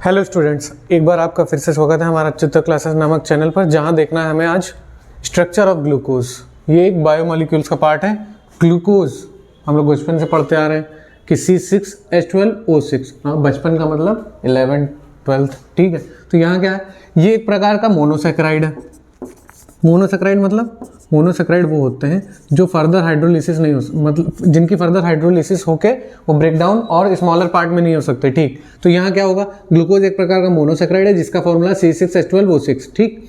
Hello students, एक बार आपका फिर से स्वागत है हमारा चित्र क्लासेस नामक चैनल पर, जहां देखना है हमें आज स्ट्रक्चर ऑफ ग्लूकोज। ये एक बायोमोलिक्यूल्स का पार्ट है। ग्लूकोज हम लोग बचपन से पढ़ते आ रहे हैं कि C6H12O6। हाँ, बचपन का मतलब 11th 12th, ठीक है। तो यहाँ क्या है, ये एक प्रकार का मोनोसेक्राइड है। मोनोसेक्राइड मतलब मोनोसेक्राइड वो होते हैं जो फर्दर हाइड्रोलिसिस नहीं हो, मतलब जिनकी फर्दर हाइड्रोलिसिस होके वो ब्रेक डाउन और स्मॉलर पार्ट में नहीं हो सकते, ठीक। तो यहाँ क्या होगा, ग्लूकोज एक प्रकार का मोनोसेक्राइड है जिसका फॉर्मूला C6H12O6, ठीक।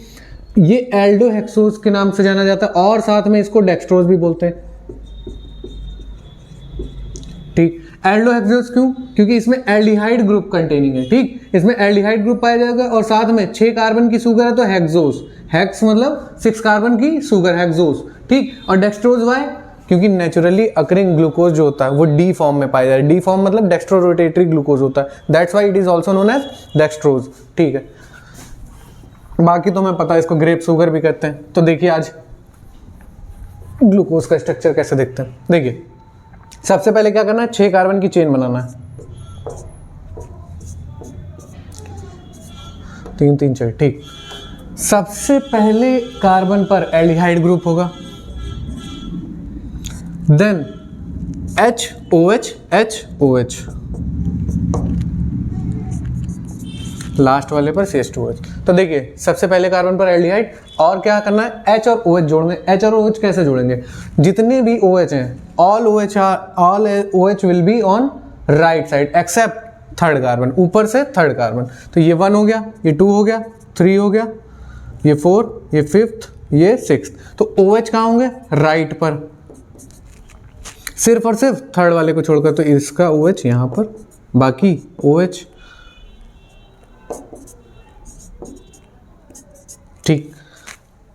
ये एल्डोहेक्सोज के नाम से जाना जाता है और साथ में इसको डेक्सट्रोज भी बोलते हैं, ठीक। एल्डोहेक्सोज क्यों? क्योंकि इसमें एल्डिहाइड ग्रुप कंटेनिंग है, ठीक। इसमें एल्डिहाइड ग्रुप पाया जाएगा और साथ में 6 कार्बन की शुगर है तो हेक्सोज। हेक्स मतलब 6 कार्बन की शुगर, हेक्सोज, ठीक। और डेक्सट्रोज वाई? क्योंकि नेचुरली अकरिंग ग्लूकोज जो होता है वो डी फॉर्म में पाया जाता है। डी फॉर्म मतलब डेक्स्ट्रो रोटेटरी ग्लूकोज होता है, that's why it is also known as dextrose, ठीक है। बाकी तो मैं पता है इसको ग्रेप शुगर भी कहते हैं। तो देखिए आज ग्लूकोज का स्ट्रक्चर कैसे देखते हैं। देखिए सबसे पहले क्या करना है, 6 कार्बन की चेन बनाना है, 3 6, ठीक। सबसे पहले कार्बन पर एल्डिहाइड ग्रुप होगा, देन HOH HOH, लास्ट वाले पर CH2OH। तो देखिए सबसे पहले कार्बन पर एल्डिहाइड और क्या करना है, H और OH जोड़ने। H और OH कैसे जोड़ेंगे, जितने भी OH हैं all OH will be on right side except third carbon, ऊपर से थर्ड कार्बन। तो ये 1 हो गया, ये 2 हो गया, 3 हो गया, ये 4, ये 5th, ये 6th। तो OH कहाँ होंगे, राइट पर, सिर्फ और सिर्फ थर्ड वाले को छोड़कर। तो इसका OH यहाँ पर, बाकी OH, ठीक।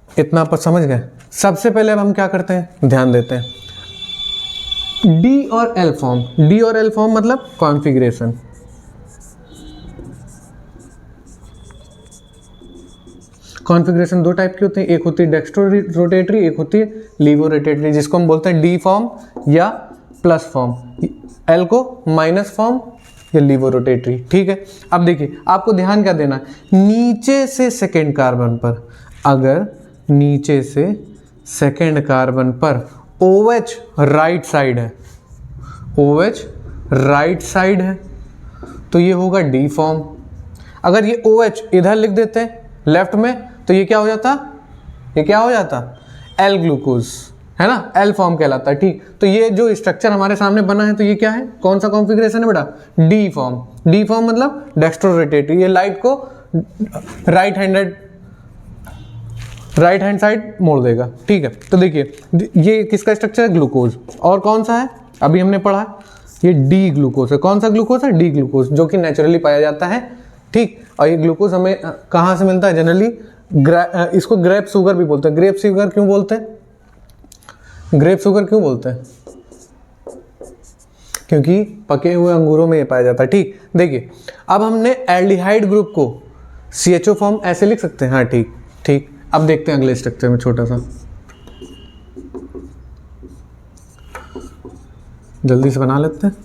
इतना आप समझ गए। सबसे पहले अब हम क्या करते हैं, ध्यान देते हैं D और L फॉर्म। D और L फॉर्म मतलब कॉन्फ़िगरेशन। कॉन्फ़िगरेशन 2 टाइप की होती है, एक होती है डेक्स्ट्रो रोटेटरी, एक होती है लीवो रोटेटरी, जिसको हम बोलते हैं D फॉर्म या प्लस फॉर्म, L को माइनस फॉर्म या लीवो रोटेटरी, ठीक है। अब देखिए आपको ध्यान क्या देना है, नीचे से सेकेंड कार्बन पर, अगर नीचे से सेकेंड कार्बन पर OH राइट साइड है, OH राइट साइड है तो ये होगा D फॉर्म। अगर ये OH इधर लिख देते हैं लेफ्ट में तो ये क्या हो जाता, ये क्या हो जाता, L ग्लूकोज, है ना, L फॉर्म कहलाता है, ठीक। तो ये जो स्ट्रक्चर हमारे सामने बना है तो ये क्या है, कौन सा कॉन्फ़िगरेशन है बेटा, D फॉर्म। D फॉर्म मतलब डेक्स्ट्रो रोटेटरी, ये लाइट को राइट हैंड साइड मोड़ देगा, ठीक है। तो देखिए ये किसका स्ट्रक्चर है, ग्लूकोज। और कौन सा है, अभी हमने पढ़ा ये डी ग्लूकोज है। कौन सा ग्लूकोज है, डी ग्लूकोज, जो कि नेचुरली पाया जाता है, ठीक। और ये ग्लूकोज हमें कहाँ से मिलता है, जनरली इसको ग्रेप शुगर भी बोलते हैं। ग्रेप शुगर क्यों बोलते हैं, ग्रेप शुगर क्यों बोलते हैं, क्योंकि पके हुए अंगूरों में ये पाया जाता है, ठीक। देखिए अब हमने एल्डिहाइड ग्रुप को CHO फॉर्म ऐसे लिख सकते हैं, हाँ ठीक ठीक। अब देखते हैं अगले स्ट्रक्चर में, छोटा सा जल्दी से बना लेते हैं।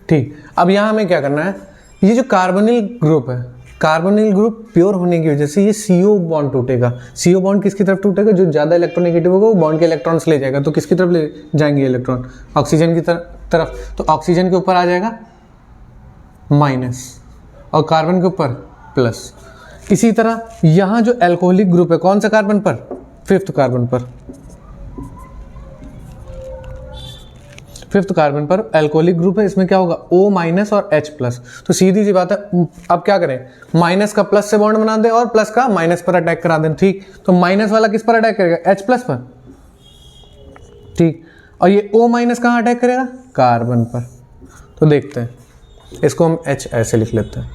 ठीक, अब यहां हमें क्या करना है, ये जो कार्बोनिल ग्रुप है, कार्बोनिल ग्रुप प्योर होने की वजह से ये CO बॉन्ड टूटेगा। CO बॉन्ड किसकी तरफ टूटेगा, जो ज़्यादा इलेक्ट्रोनेगेटिव होगा वो बॉन्ड के इलेक्ट्रॉन्स ले जाएगा। तो किसकी तरफ ले जाएंगे इलेक्ट्रॉन, ऑक्सीजन की तरफ। तो ऑक्सीजन के ऊपर आ जाएगा माइनस और कार्बन के ऊपर प्लस। इसी तरह यहाँ जो एल्कोहलिक ग्रुप है, कौन सा कार्बन पर, 5th कार्बन पर, 5th कार्बन पर एल्कोहलिक ग्रुप है, इसमें क्या होगा, O माइनस और H प्लस। तो सीधी सी बात है, अब क्या करें, माइनस का प्लस से बॉन्ड बना दें और प्लस का माइनस पर अटैक करा दें, ठीक। तो माइनस वाला किस पर अटैक करेगा, H प्लस पर, ठीक। और ये O माइनस कहाँ अटैक करेगा, कार्बन पर। तो देखते हैं, इसको हम H ऐसे लिख लेते हैं,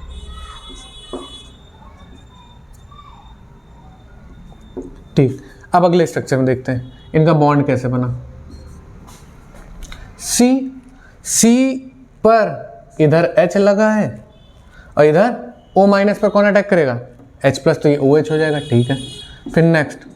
ठीक। अब अगले स्ट्रक्चर में देखते हैं इनका बॉन्ड कैसे बना। सी पर इधर H लगा है और इधर O माइनस पर कौन अटैक करेगा, H प्लस, तो ये OH हो जाएगा। ठीक है, फिर नेक्स्ट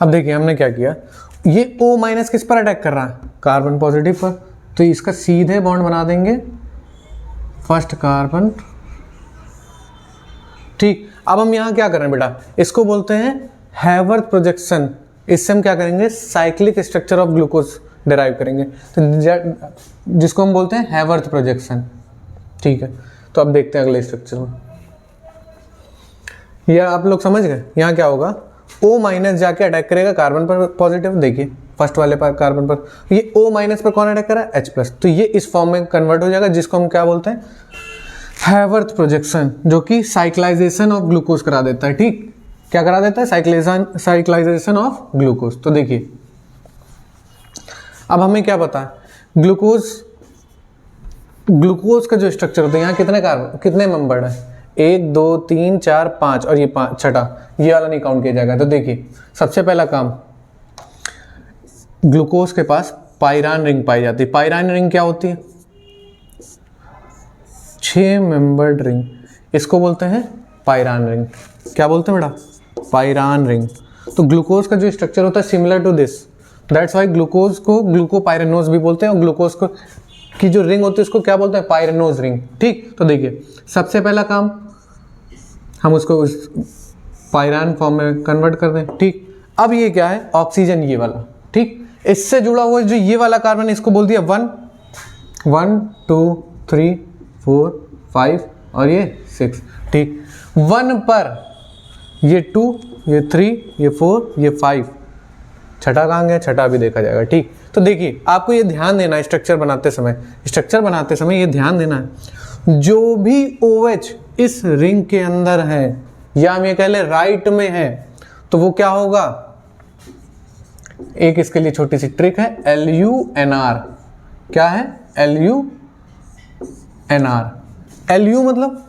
अब देखिए हमने क्या किया, ये O माइनस किस पर अटैक कर रहा है, कार्बन पॉजिटिव पर, तो इसका सीधे बॉन्ड बना देंगे फर्स्ट कार्बन। ठीक, अब हम यहाँ क्या कर रहे हैं बेटा, इसको बोलते हैं हैवर्थ प्रोजेक्शन। इससे हम क्या करेंगे, cyclic structure of glucose derive करेंगे, तो जिसको हम बोलते हैं हैवर्थ प्रोजेक्शन। ठीक है, तो अब देखते हैं अगले स्ट्रक्चर में। यह आप लोग समझ गए, यहाँ क्या होगा, O माइनस जाके अटैक करेगा कार्बन पर पॉजिटिव, देखिए फर्स्ट वाले पर कार्बन पर, ये O माइनस पर कौन अटैक कर रहा है, H प्लस, तो ये इस फॉर्म में कन्वर्ट हो जाएगा, जिसको हम क्या बोलते हैं, हैवर्थ प्रोजेक्शन, जो कि साइक्लाइजेशन ऑफ ग्लूकोज करा देता है। ठीक, क्या करा देता है, साइक्लाइजेशन ऑफ ग्लूकोज। तो देखिए अब हमें क्या पता है, ग्लूकोज का जो स्ट्रक्चर होता है, यहाँ कितने कार्बन, कितने मेंबर्ड है, 1 2 3 4 5 और ये 5 छठा, ये वाला नहीं काउंट किया जाएगा। तो देखिए सबसे पहला काम, ग्लूकोज के पास पाइरान रिंग पाई जाती है। पाइरान रिंग क्या होती है, 6 मेंबर्ड रिंग, इसको बोलते हैं पाइरान रिंग। क्या बोलते हैं बेटा, पाइरान रिंग। तो ग्लूकोज का जो स्ट्रक्चर होता है similar to this, that's why glucose को ग्लूकोपाइरेनोज भी बोलते हैं, और ग्लूकोज को की जो रिंग होती है उसको क्या बोलते हैं, पाइरेनोज रिंग। ठीक, तो देखिए सबसे पहला काम हम उसको उस पाइरान फॉर्म में कन्वर्ट कर दें। ठीक, अब ये क्या है, ऑक्सीजन, ये वाला। ठीक, इससे जुड़ा हुआ जो ये वाला कार्बन, इसको बोल दिया 1 1 2 3 4 5 और ये 6। ठीक, 1 पर ये 2 ये 3 ये 4 ये 5, छठा कहाँ गया, छठा भी देखा जाएगा। ठीक, तो देखिए आपको ये ध्यान देना है स्ट्रक्चर बनाते समय ये ध्यान देना है, जो भी OH इस रिंग के अंदर है, या हम ये कह ले राइट में है, तो वो क्या होगा, एक इसके लिए छोटी सी ट्रिक है, LUNR। क्या है, LUNR। LU मतलब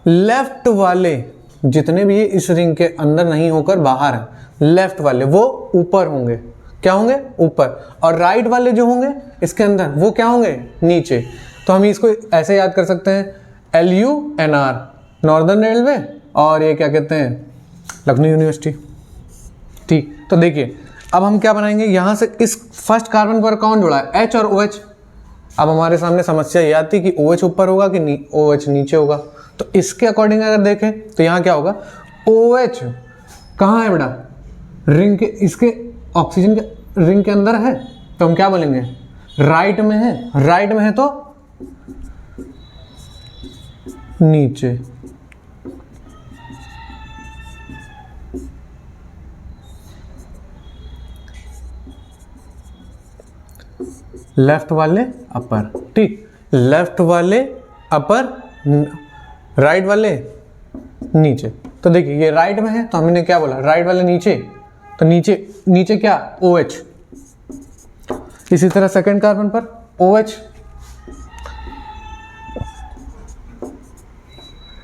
लेफ्ट वाले जितने भी इस रिंग के अंदर नहीं होकर बाहर हैं, लेफ्ट वाले वो ऊपर होंगे, क्या होंगे, ऊपर, और राइट वाले जो होंगे इसके अंदर वो क्या होंगे, नीचे। तो हम इसको ऐसे याद कर सकते हैं, LUNR नॉर्दर्न रेलवे, और ये क्या कहते हैं, लखनऊ यूनिवर्सिटी। ठीक, तो देखिए अब हम क्या बनाएंगे, यहाँ से इस फर्स्ट कार्बन पर कौन जुड़ा है, H और OH। अब हमारे सामने समस्या ये आती है कि OH ऊपर होगा कि OH नीचे होगा। तो इसके अकॉर्डिंग अगर देखें तो यहाँ क्या होगा, OH कहाँ है बेटा, रिंग के, इसके ऑक्सीजन के रिंग के अंदर है, तो हम क्या बोलेंगे, राइट में है। राइट में है तो नीचे, लेफ्ट वाले अपर। ठीक, लेफ्ट वाले अपर, राइट वाले नीचे। तो देखिए ये राइट में है तो हमने क्या बोला, राइट वाले नीचे, तो नीचे नीचे क्या, OH। इसी तरह सेकंड कार्बन पर OH,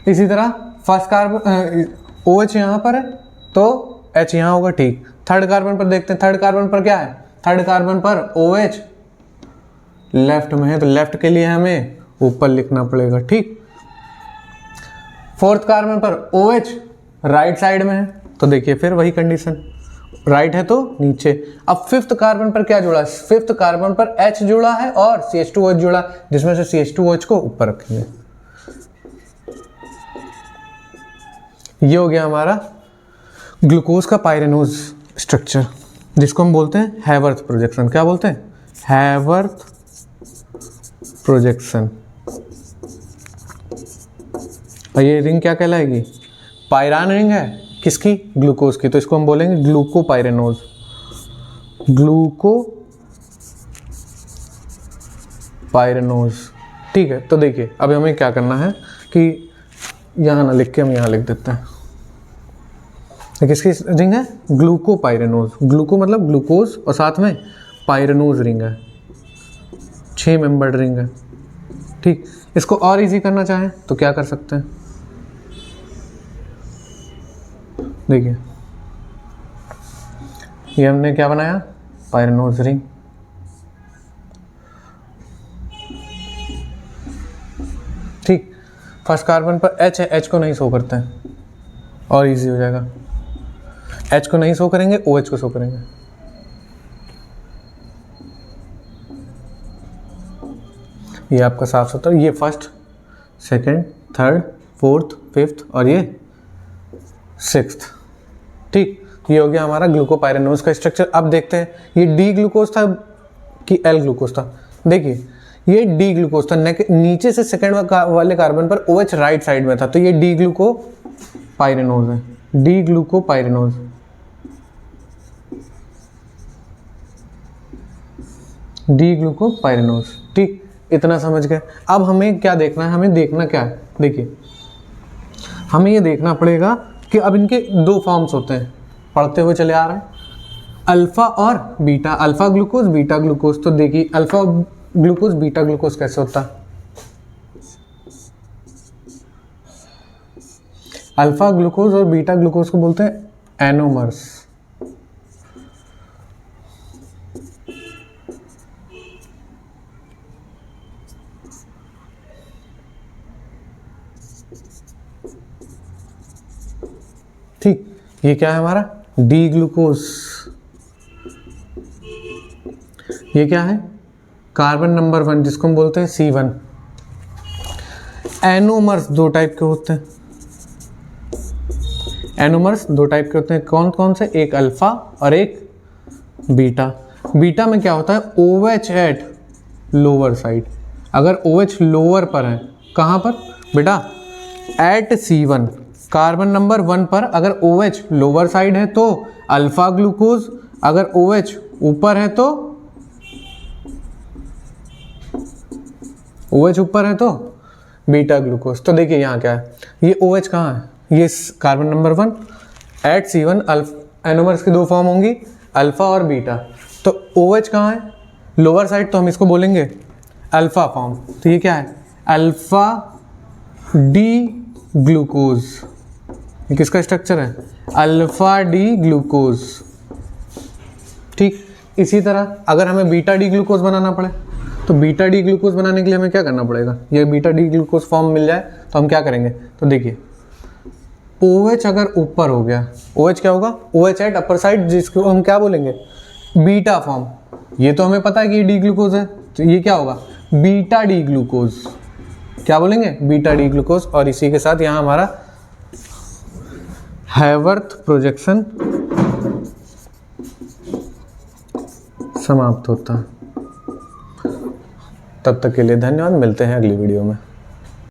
इसी तरह फर्स्ट कार्बन OH यहाँ पर है तो H यहाँ होगा। ठीक, थर्ड कार्बन पर देखते हैं, थर्ड कार्बन पर क्या है, थर्ड कार्बन पर OH लेफ्ट में है तो लेफ्ट के लिए हमें ऊपर लिखना पड़ेगा। ठीक, फोर्थ कार्बन पर OH राइट साइड में है तो देखिए फिर वही कंडीशन, राइट है तो नीचे। अब फिफ्थ कार्बन पर क्या जुड़ा है, फिफ्थ कार्बन पर H जुड़ा है और CH2OH जुड़ा, जिसमें से CH2OH को ऊपर रखेंगे। ये हो गया हमारा ग्लूकोज का पाइरेनोज स्ट्रक्चर, जिसको हम बोलते हैं हैवर्थ प्रोजेक्शन। क्या बोलते हैं, हैवर्थ प्रोजेक्शन। और ये रिंग क्या कहलाएगी, पाइरान रिंग है, किसकी, ग्लूकोज की, तो इसको हम बोलेंगे ग्लूकोपाइरेनोज। ग्लूकोपाइरेनोज। ठीक है, तो देखिए अब हमें क्या करना है कि यहाँ ना लिख के हम यहाँ लिख देते हैं। किसकी रिंग है? ग्लूकोपाइरेनोज। ग्लूको मतलब ग्लूकोज और साथ में पाइरेनोज रिंग है, 6 मेंबर्ड रिंग है। ठीक, इसको और इजी करना चाहें तो क्या कर सकते हैं? देखिए ये हमने क्या बनाया? पाइरेनोज रिंग। ठीक, फर्स्ट कार्बन पर H है, H को नहीं शो करते हैं और इजी हो जाएगा। H को नहीं शो करेंगे, OH को शो करेंगे। ये आपका साफ सुथरा, ये first, second, third, fourth, fifth और ये सिक्स्थ। ठीक, ये हो गया हमारा ग्लूकोपाइरेनोज का स्ट्रक्चर। अब देखते हैं ये डी ग्लूकोज था कि एल ग्लूकोज था। देखिए ये डी ग्लूकोज था, नीचे से सेकंड वाले कार्बन पर OH राइट साइड में था, तो ये डी ग्लूकोपाइरेनोज है, डी ग्लूकोपाइरेनोज। D glucopyranose. ठीक, इतना समझ गए। अब हमें क्या देखना है? हमें देखना क्या है? देखिए हमें ये देखना पड़ेगा कि अब इनके 2 फॉर्म्स होते हैं, पढ़ते हुए चले आ रहे हैं, अल्फा और beta. Alpha glucose, beta glucose. तो देखिए अल्फा ग्लूकोज बीटा ग्लूकोज कैसे होता है? अल्फा ग्लूकोज और बीटा ग्लूकोज को बोलते हैं एनोमर्स। ठीक, ये क्या है हमारा? D glucose. ये क्या है? कार्बन नंबर 1 जिसको हम बोलते हैं C1। एनोमर्स 2 टाइप के होते हैं। एनोमर्स 2 टाइप के होते हैं, कौन कौन से? एक अल्फा और एक बीटा। बीटा में क्या होता है? OH at lower side. अगर OH लोअर पर है, कहाँ पर बेटा? एट C1, कार्बन नंबर 1 पर अगर OH लोअर साइड है तो अल्फा ग्लूकोज, अगर OH ऊपर है तो OH ऊपर है तो बीटा ग्लूकोज। तो देखिए यहाँ क्या है, ये OH कहाँ है? ये carbon number 1 eight C1। Anomers की 2 फॉर्म होंगी, अल्फा और बीटा। तो OH कहाँ है? लोअर साइड, तो हम इसको बोलेंगे अल्फा फॉर्म। तो ये क्या है? Alpha D glucose. ये किसका स्ट्रक्चर है? Alpha D glucose. ठीक, इसी तरह अगर हमें बीटा डी ग्लूकोज बनाना पड़े तो बीटा डी ग्लूकोज बनाने के लिए हमें क्या करना पड़ेगा? ये बीटा डी ग्लूकोज फॉर्म मिल जाए तो हम क्या करेंगे? तो देखिए OH अगर ऊपर हो गया, OH क्या होगा? OH एट अपर साइड, जिसको हम क्या बोलेंगे? Beta form. ये तो हमें पता है कि ये डी ग्लूकोज है, तो ये क्या होगा? Beta D glucose. क्या बोलेंगे? Beta D glucose. और इसी के साथ यहाँ हमारा हैवर्थ प्रोजेक्शन समाप्त होता है। तब तक के लिए धन्यवाद, मिलते हैं अगली वीडियो में।